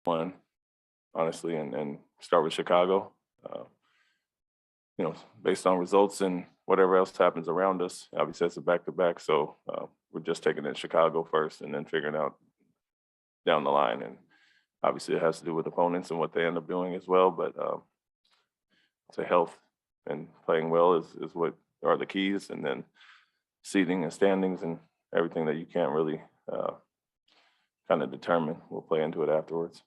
one, honestly, and start with Chicago. Based on results and whatever else happens around us, obviously it's a back-to-back. So we're just taking in Chicago first and then figuring out down the line. And obviously it has to do with opponents and what they end up doing as well. But to health and playing well is what are the keys. And then seating and standings and everything that you can't really kind of determine. We'll play into it afterwards.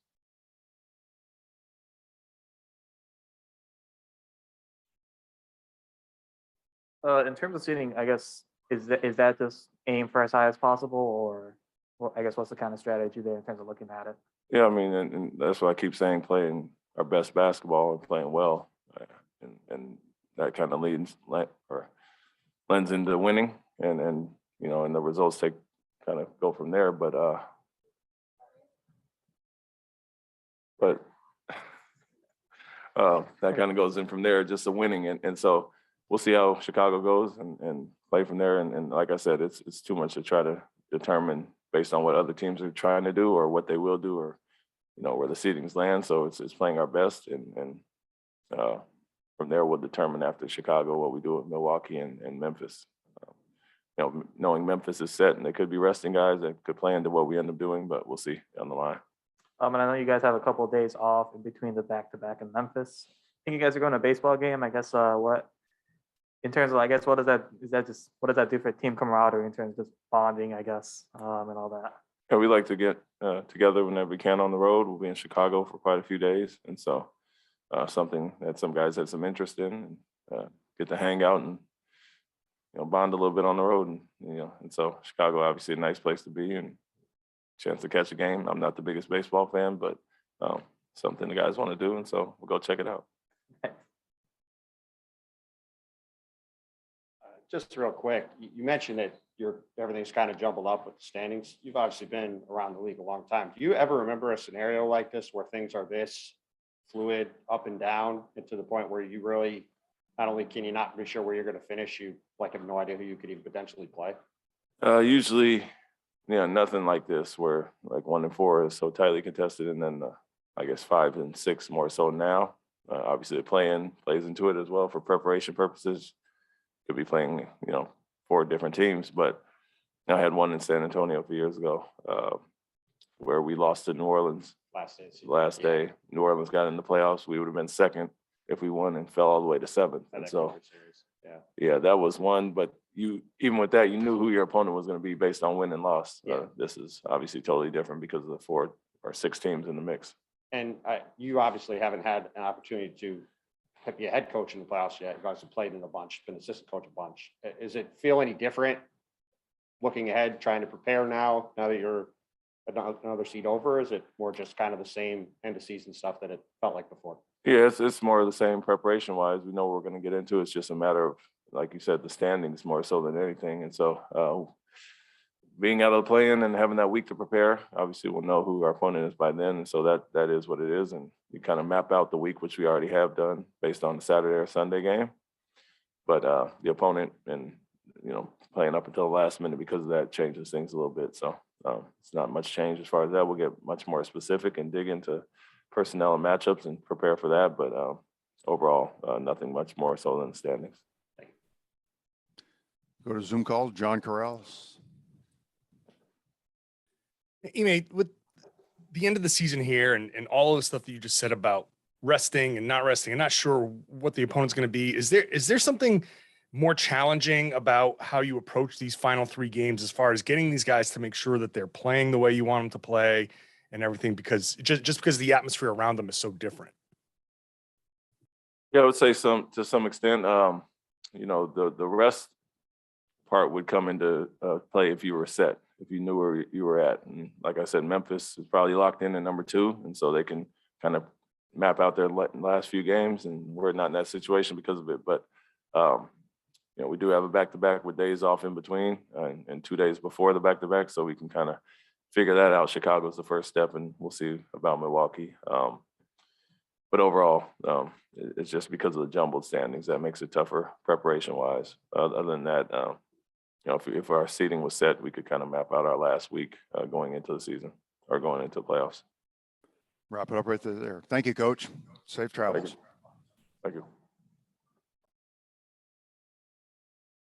In terms of seating, I guess is that just aim for as high as possible, or well, I guess what's the kind of strategy there in terms of looking at it? Yeah, I mean, and that's what I keep saying, playing our best basketball and playing well. And that kind of lends into winning, and and the results kind of go from there. But that kind of goes in from there, just the winning, and so we'll see how Chicago goes and play from there. And like I said, it's too much to try to determine based on what other teams are trying to do or what they will do, or where the seedings land. So it's playing our best, and from there we'll determine after Chicago what we do with Milwaukee and Memphis. Knowing Memphis is set and they could be resting guys that could play into what we end up doing, but we'll see down the line. And I know you guys have a couple of days off in between the back-to-back in Memphis. I think you guys are going to a baseball game. I guess what in terms of, I guess, what does that do for team camaraderie in terms of just bonding, I guess, and all that? Yeah, we like to get together whenever we can on the road. We'll be in Chicago for quite a few days, and so something that some guys had some interest in, and get to hang out and bond a little bit on the road, and so Chicago obviously a nice place to be and chance to catch a game. I'm not the biggest baseball fan, but something the guys want to do, and so we'll go check it out. Just real quick, you mentioned that everything's kind of jumbled up with the standings. You've obviously been around the league a long time. Do you ever remember a scenario like this where things are this fluid, up and down, and to the point where you really not only can you not be sure where you're going to finish, you have no idea who you could even potentially play? Usually, nothing like this where like 1 and 4 is so tightly contested, and then I guess 5 and 6 more so now. Obviously, the play-in plays into it as well for preparation purposes. Could be playing, 4 different teams, but I had one in San Antonio a few years ago where we lost to New Orleans last day. New Orleans got in the playoffs. We would have been second if we won and fell all the way to 7th. And so, yeah, that was one. But even with that, you knew who your opponent was going to be based on win and loss. Yeah. This is obviously totally different because of the 4 or 6 teams in the mix. And you obviously haven't had an opportunity to be a head coach in the playoffs yet. You guys have played in a bunch, been assistant coach a bunch. Is it feel any different looking ahead, trying to prepare now that you're another seed over? Is it more just kind of the same end of season stuff that it felt like before? Yeah, it's more of the same preparation wise. We know what we're going to get into. It's just a matter of, like you said, the standings more so than anything. And so being out of the play-in and having that week to prepare, obviously we'll know who our opponent is by then. And so that is what it is. And you kind of map out the week, which we already have done based on the Saturday or Sunday game. But the opponent and, playing up until the last minute because of that changes things a little bit. So it's not much change as far as that. We'll get much more specific and dig into personnel and matchups and prepare for that. But overall, nothing much more so than the standings. Go to Zoom call, John Corrales. Ime, with the end of the season here and all of the stuff that you just said about resting and not sure what the opponent's going to be, is there something more challenging about how you approach these final 3 games as far as getting these guys to make sure that they're playing the way you want them to play and everything, because just because the atmosphere around them is so different? Yeah, I would say to some extent. The rest part would come into play if you were set, if you knew where you were at. And like I said, Memphis is probably locked in at number 2, and so they can kind of map out their last few games, and we're not in that situation because of it. But we do have a back-to-back with days off in between and 2 days before the back-to-back, so we can kind of figure that out. Chicago's the first step, and we'll see about Milwaukee. But overall, it's just because of the jumbled standings that makes it tougher preparation-wise. Other than that, if our seating was set, we could kind of map out our last week going into the season or going into the playoffs. Wrap it up right there. Thank you, Coach. Safe travels. Thank you.